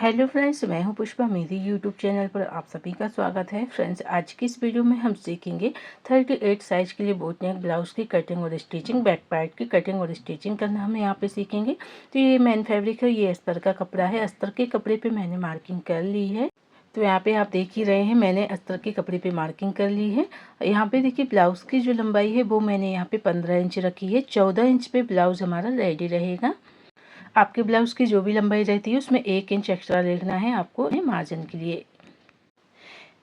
Hello friends, मैं हूं पुष्पा। मेरी यूट्यूब चैनल पर आप सभी का स्वागत है। फ्रेंड्स, आज की इस वीडियो में हम सीखेंगे 38 साइज के लिए बोट नेक ब्लाउज की कटिंग और स्टिचिंग। बैक पार्ट की कटिंग और स्टिचिंग करना हम यहाँ पे सीखेंगे। तो ये मेन फैब्रिक है, ये अस्तर का कपड़ा है। अस्तर के कपड़े पे मैंने मार्किंग कर ली है। तो यहाँ पे आप देख ही रहे हैं, मैंने अस्तर के कपड़े पे मार्किंग कर ली है। यहाँ पे देखिए, ब्लाउज की जो लंबाई है वो मैंने यहाँ पे 15 इंच रखी है। 14 इंच पे ब्लाउज हमारा रेडी रहेगा। आपके ब्लाउज की जो भी लंबाई रहती है उसमें 1 इंच एक्स्ट्रा लेना है आपको मार्जिन के लिए।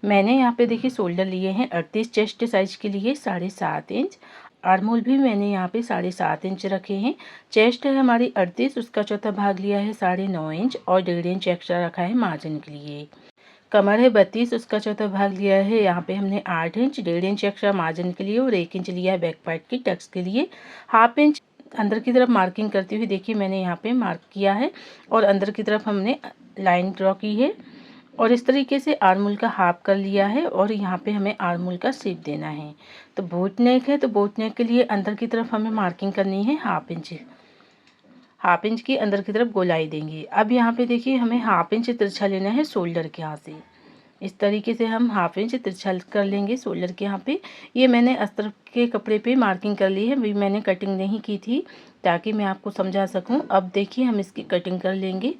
मैंने यहाँ पे देखिए शोल्डर लिए हैं 38, चेस्ट साइज के लिए 7.5 इंच। आर्मोल भी मैंने यहाँ पे 7.5 इंच रखे हैं। चेस्ट है हमारी 38, उसका चौथा भाग लिया है 9.5 इंच और 1.5 इंच एक्स्ट्रा रखा है मार्जिन के लिए। कमर है 32, उसका चौथा भाग लिया है यहाँ पे हमने 8 इंच, 1.5 इंच एक्स्ट्रा मार्जिन के लिए और 1 इंच लिया है बैक पार्ट की टक्स के लिए। हाफ इंच अंदर की तरफ मार्किंग करती हुई देखिए मैंने यहाँ पे मार्क किया है और अंदर की तरफ हमने लाइन ड्रॉ की है और इस तरीके से आर्मोल का हाफ कर लिया है और यहाँ पे हमें आर्मोल का शेप देना है। तो बोट नेक है, तो बोट नेक के लिए अंदर की तरफ हमें मार्किंग करनी है हाफ इंच की अंदर की तरफ गोलाई देंगे। अब यहाँ पे देखिए हमें हाफ इंच तिरछा लेना है शोल्डर के यहाँ से। इस तरीके से हम हाफ इंच तिरछा कर लेंगे शोल्डर के यहाँ पे। ये मैंने अस्तर के कपड़े पे मार्किंग कर ली है, अभी मैंने कटिंग नहीं की थी ताकि मैं आपको समझा सकूं। अब देखिए हम इसकी कटिंग कर लेंगे।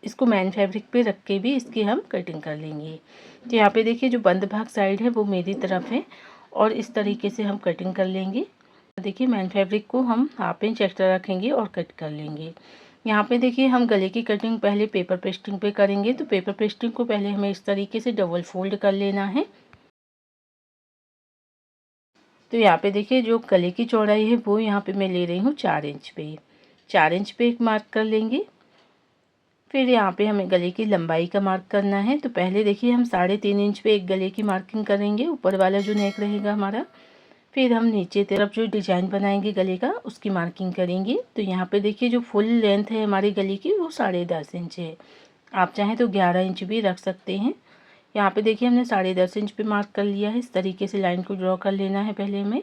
इसको मैन फैब्रिक पे रख के भी इसकी हम कटिंग कर लेंगे। तो यहाँ पे देखिए जो बंद भाग साइड है वो मेरी तरफ है और इस तरीके से हम कटिंग कर लेंगे। देखिए मैन फैब्रिक को हम हाफ इंच एक्स्ट्रा रखेंगे और कट कर लेंगे। यहाँ पे देखिए हम गले की कटिंग पहले पेपर पेस्टिंग पे करेंगे। तो पेपर पेस्टिंग को पहले हमें इस तरीके से डबल फोल्ड कर लेना है। तो यहाँ पे देखिए जो गले की चौड़ाई है वो यहाँ पे मैं ले रही हूँ 4 इंच पे। 4 इंच पे एक मार्क कर लेंगे। फिर यहाँ पे हमें गले की लंबाई का मार्क करना है। तो पहले देखिए हम 3.5 इंच पे एक गले की मार्किंग करेंगे, ऊपर वाला जो नेक रहेगा हमारा। फिर हम नीचे तरफ जो डिजाइन बनाएंगे गले का उसकी मार्किंग करेंगे। तो यहाँ पे देखिए जो फुल लेंथ है हमारी गले की वो 10.5 इंच है। आप चाहें तो 11 इंच भी रख सकते हैं। यहाँ पे देखिए हमने 10.5 इंच पे मार्क कर लिया है। इस तरीके से लाइन को ड्रॉ कर लेना है पहले हमें।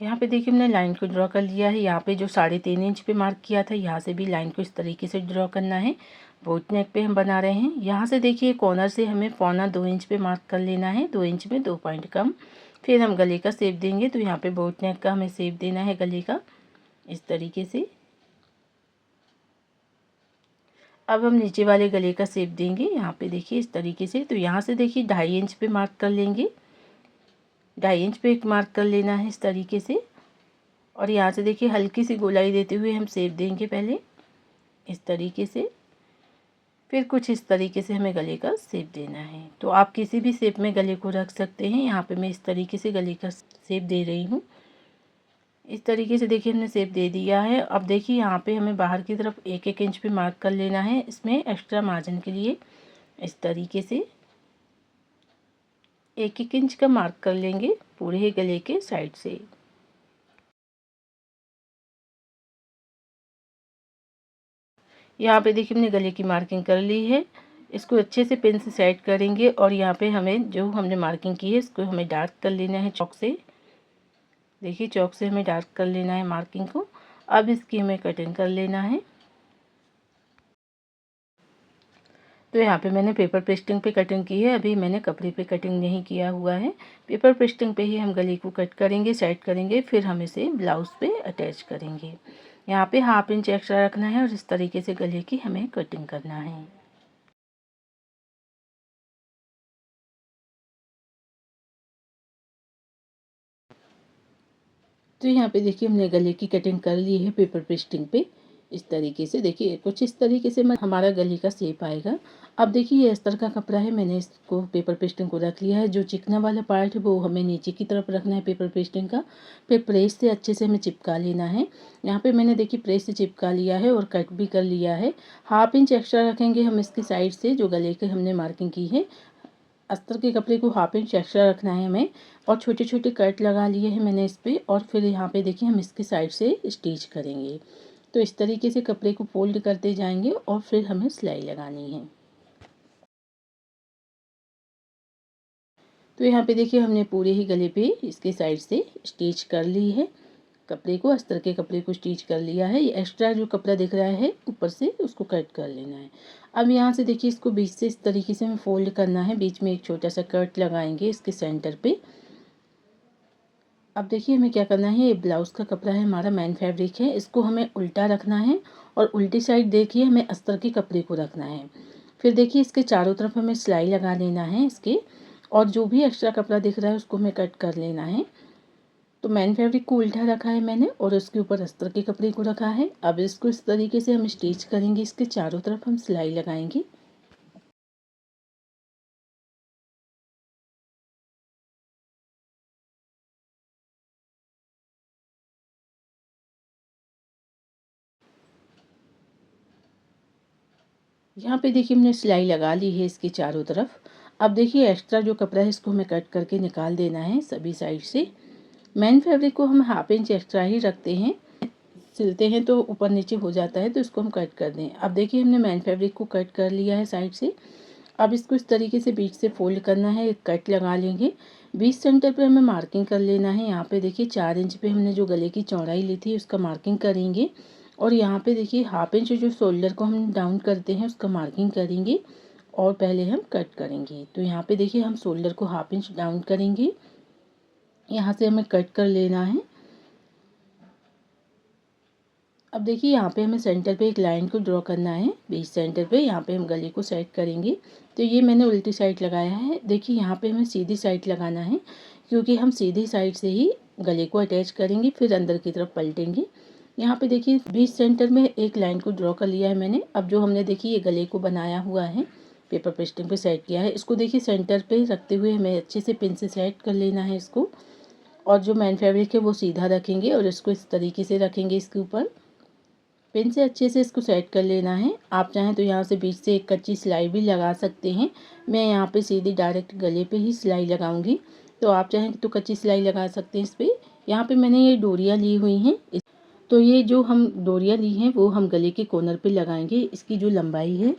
यहाँ पे देखिए हमने लाइन को ड्रॉ कर लिया है। यहाँ पे जो 3.5 इंच पे मार्क किया था यहाँ से भी लाइन को इस तरीके से ड्रॉ करना है। बोट नेक पे हम बना रहे हैं। यहाँ से देखिए कॉर्नर से हमें 1.25 इंच पे मार्क कर लेना है, 2 इंच में 2 पॉइंट कम। फिर हम गले का शेप देंगे। तो यहाँ पे बोट नेक का हमें शेप देना है गले का इस तरीके से। अब हम नीचे वाले गले का शेप देंगे यहाँ पे देखिए इस तरीके से। तो यहाँ से देखिए 2.5 इंच पे मार्क कर लेंगे। 2.5 इंच पे एक मार्क कर लेना है इस तरीके से और यहाँ से देखिए हल्की सी गोलाई देते हुए हम शेप देंगे पहले इस तरीके से। फिर कुछ इस तरीके से हमें गले का शेप देना है। तो आप किसी भी शेप में गले को रख सकते हैं। यहाँ पे मैं इस तरीके से गले का शेप दे रही हूँ। इस तरीके से देखिए हमने शेप दे दिया है। अब देखिए यहाँ पे हमें बाहर की तरफ 1-1 इंच पे मार्क कर लेना है इसमें एक्स्ट्रा मार्जिन के लिए। इस तरीके से 1-1 इंच का मार्क कर लेंगे पूरे गले के साइड से। यहाँ पे देखिए हमने गले की मार्किंग कर ली है। इसको अच्छे से पेन से सेट करेंगे और यहाँ पे हमें जो हमने मार्किंग की है इसको हमें डार्क कर लेना है चॉक से। देखिए चॉक से हमें डार्क कर लेना है मार्किंग को। अब इसकी हमें कटिंग कर लेना है। तो यहाँ पे मैंने पेपर पेस्टिंग पे कटिंग की है, अभी मैंने कपड़े पे कटिंग नहीं किया हुआ है। पेपर पेस्टिंग पे ही हम गले को कट करेंगे, सेट करेंगे, फिर हम इसे ब्लाउज पे अटैच करेंगे। यहाँ पे हाफ इंच एक्स्ट्रा रखना है और इस तरीके से गले की हमें कटिंग करना है। तो यहाँ पे देखिए हमने गले की कटिंग कर ली है पेपर पेस्टिंग पे। इस तरीके से देखिए कुछ इस तरीके से हमारा गले का शेप आएगा। अब देखिए ये अस्तर का कपड़ा है, मैंने इसको पेपर पेस्टिंग को रख लिया है। जो चिकना वाला पार्ट है वो हमें नीचे की तरफ रखना है पेपर पेस्टिंग का। फिर प्रेस से अच्छे से हमें चिपका लेना है। यहाँ पे मैंने देखिए प्रेस से चिपका लिया है और कट भी कर लिया है। हाफ इंच एक्स्ट्रा रखेंगे हम इसकी साइड से जो गले के हमने मार्किंग की है। अस्तर के कपड़े को हाफ इंच एक्स्ट्रा रखना है हमें और छोटे छोटे कट लगा लिए हैं मैंने इस पे। और फिर यहाँ पे देखिए हम इसके साइड से स्टिच करेंगे। तो इस तरीके से कपड़े को फोल्ड करते जाएंगे और फिर हमें सिलाई लगानी है। तो यहाँ पे देखिए हमने पूरे ही गले पे इसके साइड से स्टिच कर ली है कपड़े को, अस्तर के कपड़े को स्टिच कर लिया है। ये एक्स्ट्रा जो कपड़ा दिख रहा है ऊपर से उसको कट कर लेना है। अब यहाँ से देखिए इसको बीच से इस तरीके से हमें फोल्ड करना है, बीच में एक छोटा सा कट लगाएंगे इसके सेंटर पे। अब देखिए हमें क्या करना है, ये ब्लाउज का कपड़ा है हमारा, मेन फैब्रिक है, इसको हमें उल्टा रखना है और उल्टी साइड देखिए हमें अस्तर के कपड़े को रखना है। फिर देखिए इसके चारों तरफ हमें सिलाई लगा लेना है इसके, और जो भी एक्स्ट्रा कपड़ा दिख रहा है उसको हमें कट कर लेना है। तो मेन फैब्रिक को उल्टा रखा है मैंने और उसके ऊपर अस्तर के कपड़े को रखा है। अब इसको इस तरीके से हम स्टिच करेंगे, इसके चारों तरफ हम सिलाई लगाएंगे। यहाँ पे देखिए हमने सिलाई लगा ली है इसके चारों तरफ। अब देखिए एक्स्ट्रा जो कपड़ा है इसको हमें कट करके निकाल देना है सभी साइड से। मेन फैब्रिक को हम हाफ इंच एक्स्ट्रा ही रखते हैं, सिलते हैं तो ऊपर नीचे हो जाता है, तो इसको हम कट कर दें। अब देखिए हमने मेन फैब्रिक को कट कर लिया है साइड से। अब इसको इस तरीके से बीच से फोल्ड करना है, एक कट लगा लेंगे। बीच सेंटर पे हमें मार्किंग कर लेना है। यहाँ पे देखिए 4 इंच पे हमने जो गले की चौड़ाई ली थी उसका मार्किंग करेंगे, और यहाँ पे देखिए हाफ इंच जो शोल्डर को हम डाउन करते हैं उसका मार्किंग करेंगे और पहले हम कट करेंगे। तो यहाँ पे देखिए हम शोल्डर को हाफ इंच डाउन करेंगे, यहाँ से हमें कट कर लेना है। अब देखिए यहाँ पे हमें सेंटर पे एक लाइन को ड्रॉ करना है, बीच सेंटर पे यहाँ पे हम गले को सेट करेंगे। तो ये मैंने उल्टी साइड लगाया है। देखिए यहाँ पे हमें सीधी साइड लगाना है, क्योंकि हम सीधी साइड से ही गले को अटैच करेंगे, फिर अंदर की तरफ पलटेंगे। यहाँ पे देखिए बीच सेंटर में एक लाइन को ड्रॉ कर लिया है मैंने। अब जो हमने देखिए ये गले को बनाया हुआ है, पेपर पेस्टिंग पे सेट किया है, इसको देखिए सेंटर पे रखते हुए हमें अच्छे से पिन से सेट कर लेना है इसको। और जो मेन फैब्रिक है वो सीधा रखेंगे और इसको इस तरीके से रखेंगे इसके ऊपर। पिन से अच्छे से इसको सेट कर लेना है। आप चाहें तो यहाँ से बीच से एक कच्ची सिलाई भी लगा सकते हैं। मैं यहाँ पे सीधी डायरेक्ट गले पे ही सिलाई लगाऊंगी, तो आप चाहें तो कच्ची सिलाई लगा सकते हैं इस पर। यहाँ पे मैंने ये डोरियाँ ली हुई हैं, तो ये जो हम डोरियाँ ली हैं वो हम गले के कॉर्नर पे लगाएंगे। इसकी जो लंबाई है,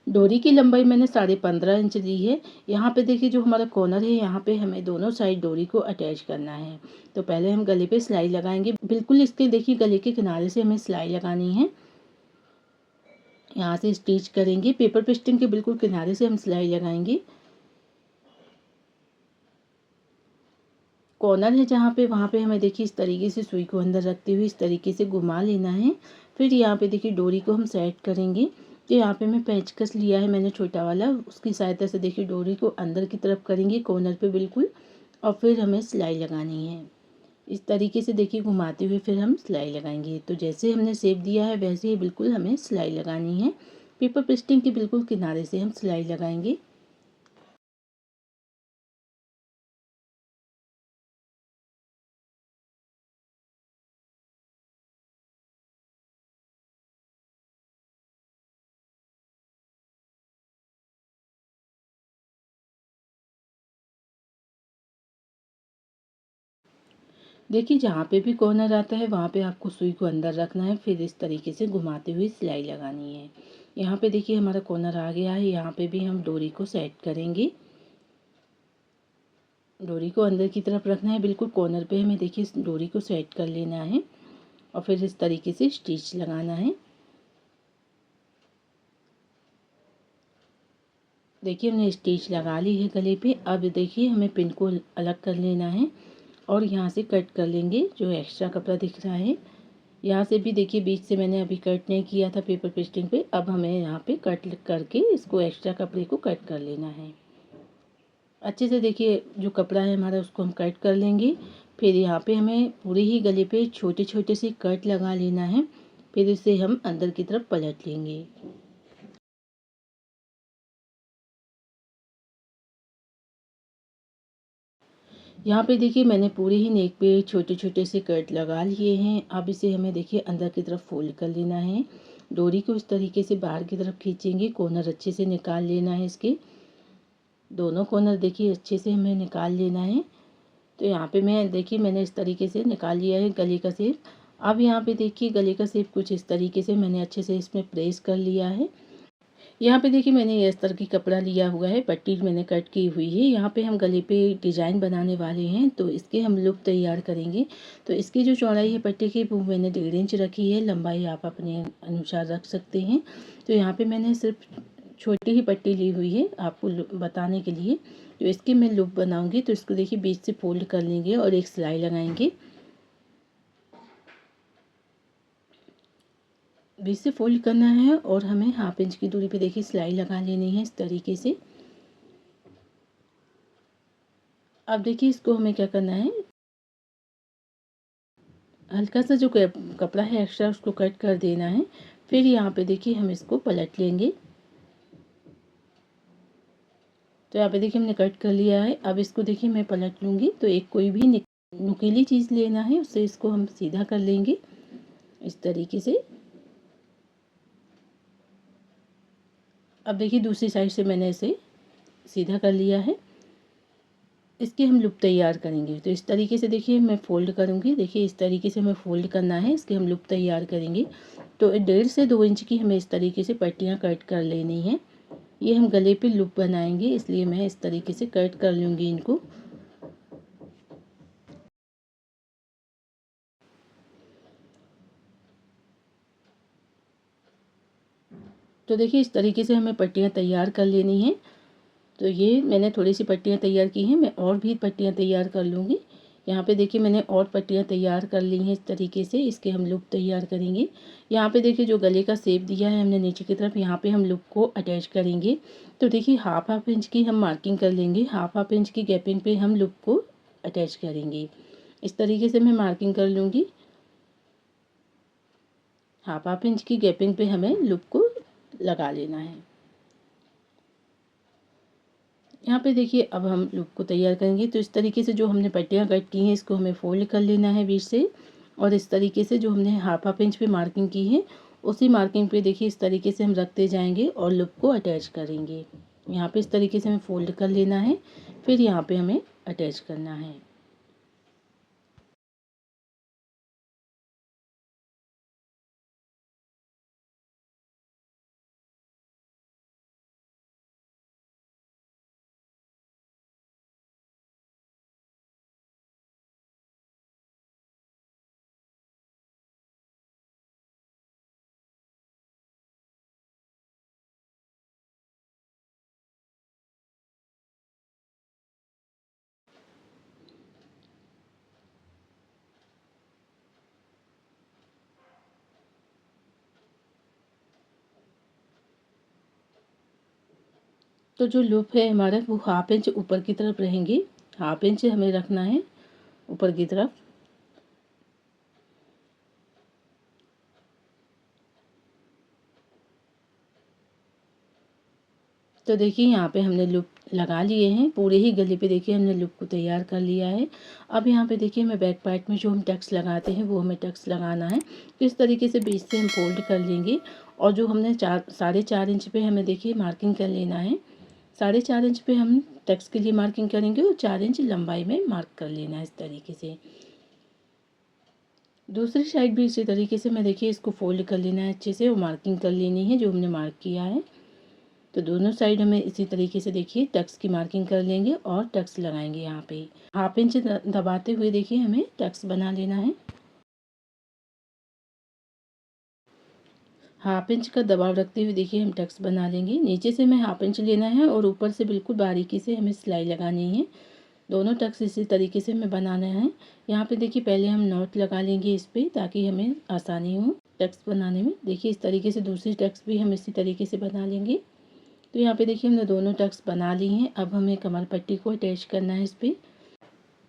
डोरी की लंबाई मैंने 15.5 इंच ली है। यहाँ पे देखिए जो हमारा कॉर्नर है यहाँ पे हमें दोनों साइड डोरी को अटैच करना है। तो पहले हम गले पे सिलाई लगाएंगे, बिल्कुल इसके देखिए गले के किनारे से हमें सिलाई लगानी है। यहाँ से स्टिच करेंगे, पेपर पेस्टिंग के बिल्कुल किनारे से हम सिलाई लगाएंगे। कॉर्नर है जहाँ पे, वहाँ पे हमें देखिए इस तरीके से सुई को अंदर रखते हुए इस तरीके से घुमा लेना है। फिर यहाँ पे देखिए डोरी को हम सेट करेंगे। तो यहाँ पे मैं पेचकस लिया है मैंने छोटा वाला, उसकी सहायता से देखिए डोरी को अंदर की तरफ करेंगे कॉर्नर पे बिल्कुल, और फिर हमें सिलाई लगानी है। इस तरीके से देखिए घुमाते हुए फिर हम सिलाई लगाएंगे। तो जैसे हमने शेप दिया है वैसे ही बिल्कुल हमें सिलाई लगानी है। पेपर पेस्टिंग के बिल्कुल किनारे से हम सिलाई लगाएंगे। देखिए जहाँ पे भी कॉर्नर आता है वहाँ पे आपको सुई को अंदर रखना है, फिर इस तरीके से घुमाते हुए सिलाई लगानी है। यहाँ पे देखिए हमारा कॉर्नर आ गया है, यहाँ पे भी हम डोरी को सेट करेंगे। डोरी को अंदर की तरफ रखना है, बिल्कुल कॉर्नर पे हमें देखिए इस डोरी को सेट कर लेना है और फिर इस तरीके से स्टिच लगाना है। देखिए हमने स्टिच लगा ली है गले पे। अब देखिए हमें पिन को अलग कर लेना है और यहाँ से कट कर लेंगे जो एक्स्ट्रा कपड़ा दिख रहा है। यहाँ से भी देखिए बीच से मैंने अभी कट नहीं किया था पेपर पेस्टिंग पे, अब हमें यहाँ पे कट करके इसको एक्स्ट्रा कपड़े को कट कर लेना है। अच्छे से देखिए जो कपड़ा है हमारा उसको हम कट कर लेंगे। फिर यहाँ पे हमें पूरे ही गले पे छोटे छोटे से कट लगा लेना है, फिर इसे हम अंदर की तरफ पलट लेंगे। यहाँ पे देखिए मैंने पूरे ही नेक पे छोटे छोटे से कट लगा लिए हैं। अब इसे हमें देखिए अंदर की तरफ फोल्ड कर लेना है। डोरी को इस तरीके से बाहर की तरफ खींचेंगे, कॉर्नर अच्छे से निकाल लेना है। इसके दोनों कॉर्नर देखिए अच्छे से हमें निकाल लेना है। तो यहाँ पे मैं देखिए मैंने इस तरीके से निकाल लिया है गले का शेप। अब यहाँ पे देखिए गले का शेप कुछ इस तरीके से मैंने अच्छे से इसमें प्रेस कर लिया है। यहाँ पे देखिए मैंने ये अस्तर की कपड़ा लिया हुआ है, पट्टी मैंने कट की हुई है। यहाँ पे हम गले पे डिज़ाइन बनाने वाले हैं, तो इसके हम लुक तैयार करेंगे। तो इसकी जो चौड़ाई है पट्टी की वो मैंने 1.5 इंच रखी है, लंबाई आप अपने अनुसार रख सकते हैं। तो यहाँ पे मैंने सिर्फ छोटी ही पट्टी ली हुई है आपको बताने के लिए। तो इसकी मैं लुक बनाऊँगी, तो इसको देखिए बीच से फोल्ड कर लेंगे और एक सिलाई लगाएंगे। बीच से फोल्ड करना है और हमें 1/2 इंच की दूरी पे देखिए सिलाई लगा लेनी है इस तरीके से। अब देखिए इसको हमें क्या करना है, हल्का सा जो कपड़ा है एक्स्ट्रा उसको कट कर देना है। फिर यहाँ पे देखिए हम इसको पलट लेंगे। तो यहाँ पे देखिए हमने कट कर लिया है। अब इसको देखिए मैं पलट लूँगी, तो एक कोई भी नुकीली चीज़ लेना है, उससे इसको हम सीधा कर लेंगे इस तरीके से। अब देखिए दूसरी साइड से मैंने इसे सीधा कर लिया है। इसकी हम लुप तैयार करेंगे, तो इस तरीके से देखिए मैं फ़ोल्ड करूँगी। देखिए इस तरीके से हमें फ़ोल्ड करना है, इसके हम लुप तैयार करेंगे। तो 1.5 से 2 इंच की हमें इस तरीके से पट्टियाँ कट कर लेनी है। ये हम गले पे लुप बनाएंगे, इसलिए मैं इस तरीके से कट कर लूँगी इनको। तो देखिए इस तरीके से हमें पट्टियाँ तैयार कर लेनी है। तो ये मैंने थोड़ी सी पट्टियाँ तैयार की हैं, मैं और भी पट्टियाँ तैयार कर लूँगी। यहाँ पे देखिए मैंने और पट्टियाँ तैयार कर ली हैं इस तरीके से, इसके हम लुप तैयार करेंगे। यहाँ पे देखिए जो गले का शेप दिया है हमने नीचे की तरफ, यहाँ पे हम लुप को अटैच करेंगे। तो देखिए हाफ इंच की हम मार्किंग कर लेंगे, हाफ इंच की गैपिंग पे हम लुप को अटैच करेंगे। इस तरीके से मैं मार्किंग कर लूँगी। हाफ इंच की गैपिंग पे हमें लुप को लगा लेना है। यहाँ पे देखिए अब हम लुप को तैयार करेंगे। तो इस तरीके से जो हमने पट्टियाँ कट की हैं इसको हमें फोल्ड कर लेना है बीच से, और इस तरीके से जो हमने हाफ इंच पे मार्किंग की है उसी मार्किंग पे देखिए इस तरीके से हम रखते जाएंगे और लुप को अटैच करेंगे। यहाँ पे इस तरीके से हमें फोल्ड कर लेना है, फिर यहाँ पे हमें अटैच करना है। तो जो लूप है हमारा वो हाफ इंच ऊपर की तरफ रहेंगे, हाफ इंच हमें रखना है ऊपर की तरफ। तो देखिए यहाँ पे हमने लूप लगा लिए हैं, पूरे ही गले पे देखिए हमने लूप को तैयार कर लिया है। अब यहाँ पे देखिए हमें बैक पार्ट में जो हम टक्स लगाते हैं वो हमें टक्स लगाना है। तो इस तरीके से बीच से हम फोल्ड कर लेंगे, और जो हमने 4.5 इंच पे हमें देखिए मार्किंग कर लेना है। 4.5 इंच पे हम टक्स के लिए मार्किंग करेंगे और 4 इंच लंबाई में मार्क कर लेना है इस तरीके से। दूसरी साइड भी इसी तरीके से मैं देखिए इसको फोल्ड कर लेना है अच्छे से, और मार्किंग कर लेनी है जो हमने मार्क किया है। तो दोनों साइड हमें इसी तरीके से देखिए टक्स की मार्किंग कर लेंगे और टक्स लगाएंगे। यहाँ पे हाफ इंच दबाते हुए देखिए हमें टक्स बना लेना है। हाफ इंच का दबाव रखते हुए देखिए हम टक्स बना लेंगे। नीचे से हमें हाफ इंच लेना है और ऊपर से बिल्कुल बारीकी से हमें सिलाई लगानी है। दोनों टक्स इसी तरीके से हमें बनाना है। यहाँ पे देखिए पहले हम नॉट लगा लेंगे इस पे, ताकि हमें आसानी हो टक्स बनाने में। देखिए इस तरीके से दूसरी टक्स भी हम इसी तरीके से बना लेंगे। तो यहाँ पे देखिए हमने दोनों टक्स बना ली हैं। अब हमें कमर पट्टी को अटैच करना है इस पर।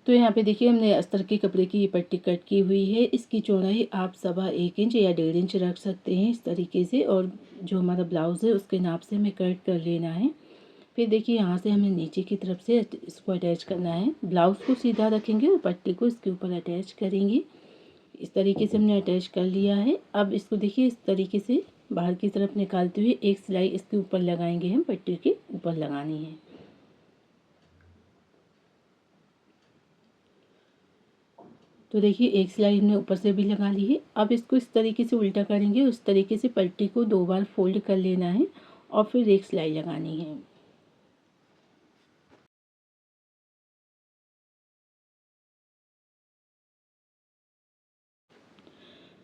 तो यहाँ पे देखिए हमने अस्तर के कपड़े की ये पट्टी कट की हुई है। इसकी चौड़ाई आप 1.25 इंच या 1.5 इंच रख सकते हैं इस तरीके से, और जो हमारा ब्लाउज़ है उसके नाप से हमें कट कर लेना है। फिर देखिए यहाँ से हमें नीचे की तरफ से इसको अटैच करना है। ब्लाउज़ को सीधा रखेंगे और पट्टी को इसके ऊपर अटैच करेंगे। इस तरीके से हमने अटैच कर लिया है। अब इसको देखिए इस तरीके से बाहर की तरफ निकालते हुए एक सिलाई इसके ऊपर लगाएंगे, हम पट्टी के ऊपर लगानी है। तो देखिए एक सिलाई हमने ऊपर से भी लगा ली है। अब इसको इस तरीके से उल्टा करेंगे, उस तरीके से पट्टी को 2 बार फोल्ड कर लेना है और फिर एक सिलाई लगानी है।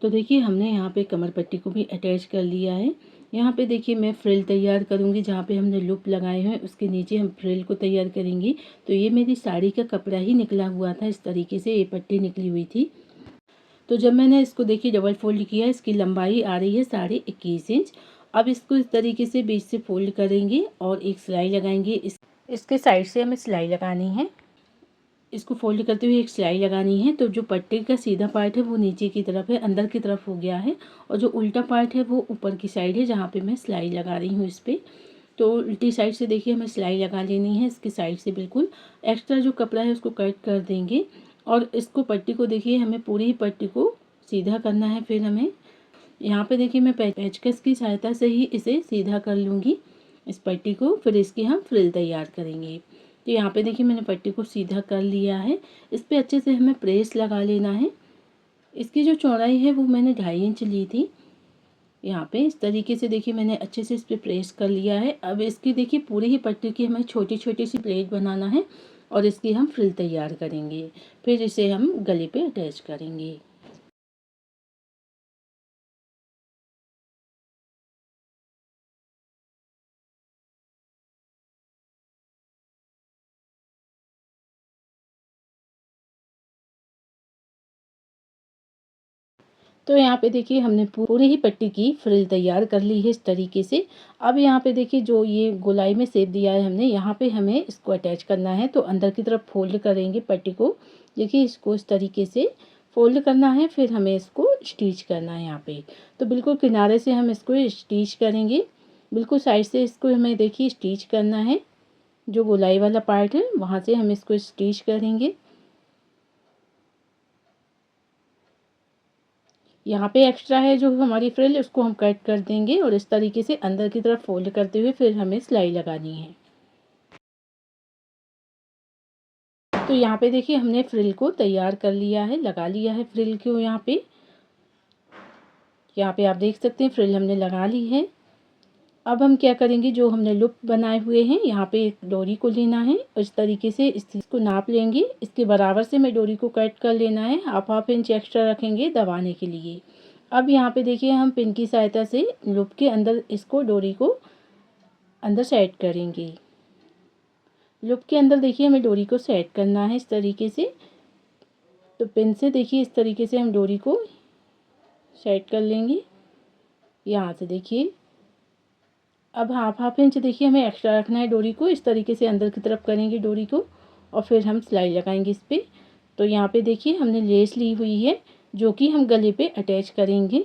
तो देखिए हमने यहाँ पे कमर पट्टी को भी अटैच कर लिया है। यहाँ पे देखिए मैं फ्रिल तैयार करूँगी, जहाँ पे हमने लूप लगाए हैं उसके नीचे हम फ्रिल को तैयार करेंगे। तो ये मेरी साड़ी का कपड़ा ही निकला हुआ था, इस तरीके से ये पट्टी निकली हुई थी। तो जब मैंने इसको देखिए डबल फोल्ड किया, इसकी लंबाई आ रही है 21.5 इंच। अब इसको इस तरीके से बीच से फोल्ड करेंगे और एक सिलाई लगाएंगे। इसके साइड से हमें सिलाई लगानी है। इसको फोल्ड करते हुए एक सिलाई लगानी है। तो जो पट्टी का सीधा पार्ट है वो नीचे की तरफ है, अंदर की तरफ हो गया है, और जो उल्टा पार्ट है वो ऊपर की साइड है, जहाँ पे मैं सिलाई लगा रही हूँ इस पर। तो उल्टी साइड से देखिए हमें सिलाई लगा लेनी है। इसकी साइड से बिल्कुल एक्स्ट्रा जो कपड़ा है उसको कट कर देंगे, और इसको पट्टी को देखिए हमें पूरी ही पट्टी को सीधा करना है। फिर हमें यहाँ पे देखिए मैं पेचकस की सहायता से ही इसे सीधा कर लूँगी इस पट्टी को, फिर इसकी हम फ्रिल तैयार करेंगे। तो यहाँ पे देखिए मैंने पट्टी को सीधा कर लिया है। इस पर अच्छे से हमें प्रेस लगा लेना है। इसकी जो चौड़ाई है वो मैंने 2.5 इंच ली थी। यहाँ पे इस तरीके से देखिए मैंने अच्छे से इस पर प्रेस कर लिया है। अब इसकी देखिए पूरी ही पट्टी की हमें छोटी छोटी सी प्लेट बनाना है, और इसकी हम फ्रिल तैयार करेंगे। फिर इसे हम गले पे अटैच करेंगे। तो यहाँ पे देखिए हमने पूरी ही पट्टी की फ्रिल तैयार कर ली है इस तरीके से। अब यहाँ पे देखिए जो ये गोलाई में शेप दिया है हमने, यहाँ पे हमें इसको अटैच करना है। तो अंदर की तरफ फोल्ड करेंगे पट्टी को। देखिए इसको इस तरीके से फोल्ड करना है, फिर हमें इसको स्टिच करना है यहाँ पे। तो बिल्कुल किनारे से हम इसको स्टिच करेंगे, बिल्कुल साइड से इसको हमें देखिए स्टिच करना है। जो गोलाई वाला पार्ट है वहाँ से हम इसको स्टिच करेंगे। यहाँ पे एक्स्ट्रा है जो हमारी फ्रिल, उसको हम कट कर देंगे, और इस तरीके से अंदर की तरफ फोल्ड करते हुए फिर हमें सिलाई लगानी है। तो यहाँ पे देखिए हमने फ्रिल को तैयार कर लिया है, लगा लिया है फ्रिल को। यहाँ पे आप देख सकते हैं फ्रिल हमने लगा ली है। अब हम क्या करेंगे, जो हमने लूप बनाए हुए हैं यहाँ पे एक डोरी को लेना है, इस तरीके से इसको नाप लेंगे। इसके बराबर से हमें डोरी को कट कर लेना है। हाफ इंच एक्स्ट्रा रखेंगे दबाने के लिए। अब यहाँ पे देखिए हम पिन की सहायता से लूप के अंदर इसको डोरी को अंदर सेट करेंगे। लूप के अंदर देखिए हमें डोरी को सेट करना है इस तरीके से। तो पिन से देखिए इस तरीके से हम डोरी को सेट कर लेंगे। यहाँ से देखिए अब हाफ इंच देखिए हमें एक्स्ट्रा रखना है डोरी को। इस तरीके से अंदर की तरफ करेंगे डोरी को, और फिर हम सिलाई लगाएंगे इस पर। तो यहाँ पे देखिए हमने लेस ली हुई है, जो कि हम गले पे अटैच करेंगे।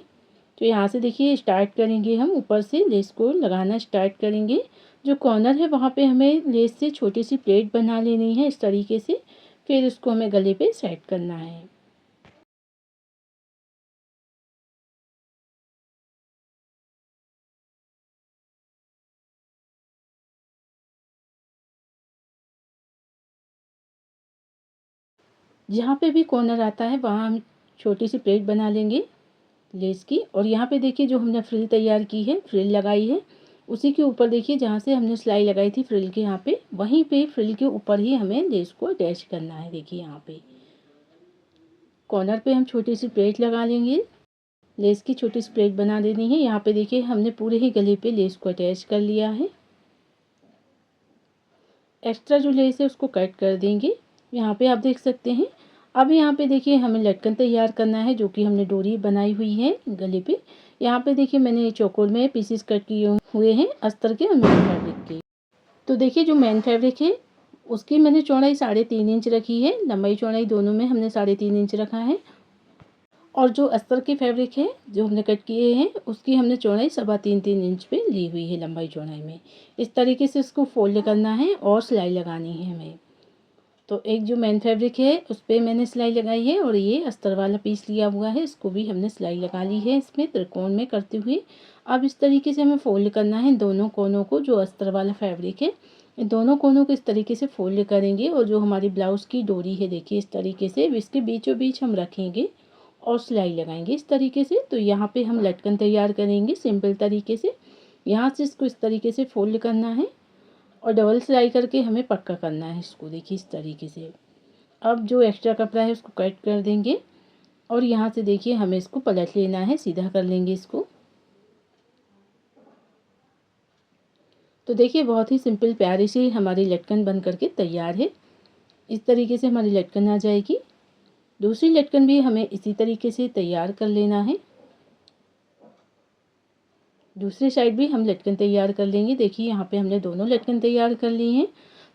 तो यहाँ से देखिए स्टार्ट करेंगे, हम ऊपर से लेस को लगाना स्टार्ट करेंगे। जो कॉर्नर है वहाँ पे हमें लेस से छोटी सी प्लेट बना लेनी है इस तरीके से। फिर इसको हमें गले पे सेट करना है। जहाँ पे भी कॉर्नर आता है वहाँ हम छोटी सी प्लेट बना लेंगे लेस की। और यहाँ पे देखिए जो हमने फ्रिल तैयार की है, फ्रिल लगाई है, उसी के ऊपर देखिए जहाँ से हमने सिलाई लगाई थी फ्रिल के यहाँ पे, वहीं पे फ्रिल के ऊपर ही हमें लेस को अटैच करना है। देखिए यहाँ पे कॉर्नर पे हम छोटी सी प्लेट लगा लेंगे। लेस की छोटी सी प्लेट बना देनी है। यहाँ पे देखिए हमने पूरे ही गले पे लेस को अटैच कर लिया है। एक्स्ट्रा जो लेस है उसको कट कर देंगे। यहाँ पे आप देख सकते हैं। अब यहाँ पे देखिए हमें लटकन तैयार करना है, जो कि हमने डोरी बनाई हुई है गले पे। यहाँ पे देखिए मैंने चौकोर में पीसेस कट किए हुए हैं अस्तर के और मेन फैब्रिक के। तो देखिए जो मेन फैब्रिक है उसकी मैंने चौड़ाई 3.5 इंच रखी है, लंबाई चौड़ाई दोनों में हमने 3.5 इंच रखा है। और जो अस्तर की फैब्रिक है जो हमने कट किए हैं उसकी हमने चौड़ाई 3.25 इंच पे ली हुई है लंबाई चौड़ाई में। इस तरीके से इसको फोल्ड करना है और सिलाई लगानी है हमें। तो एक जो मेन फैब्रिक है उस पर मैंने सिलाई लगाई है, और ये अस्तर वाला पीस लिया हुआ है, इसको भी हमने सिलाई लगा ली है इसमें त्रिकोण में करते हुए। अब इस तरीके से हमें फोल्ड करना है दोनों कोनों को। जो अस्तर वाला फैब्रिक है इन दोनों कोनों को इस तरीके से फोल्ड करेंगे, और जो हमारी ब्लाउज़ की डोरी है देखिए इस तरीके से इसके बीचों बीच हम रखेंगे और सिलाई लगाएंगे इस तरीके से। तो यहाँ पे हम लटकन तैयार करेंगे सिंपल तरीके से। यहाँ से इसको इस तरीके से फोल्ड करना है और डबल सिलाई करके हमें पक्का करना है इसको। देखिए इस तरीके से। अब जो एक्स्ट्रा कपड़ा है उसको कट कर देंगे और यहाँ से देखिए हमें इसको पलट लेना है, सीधा कर लेंगे इसको। तो देखिए बहुत ही सिंपल प्यारी सी हमारी लटकन बन करके तैयार है। इस तरीके से हमारी लटकन आ जाएगी। दूसरी लटकन भी हमें इसी तरीके से तैयार कर लेना है। दूसरी साइड भी हम लटकन तैयार कर लेंगे। देखिए यहाँ पे हमने दोनों लटकन तैयार कर ली हैं।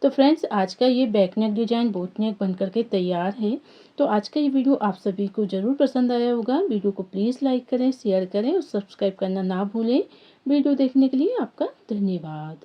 तो फ्रेंड्स आज का ये बैक नेक डिजाइन बोट नेक बन करके तैयार है। तो आज का ये वीडियो आप सभी को ज़रूर पसंद आया होगा। वीडियो को प्लीज़ लाइक करें, शेयर करें और सब्सक्राइब करना ना भूलें। वीडियो देखने के लिए आपका धन्यवाद।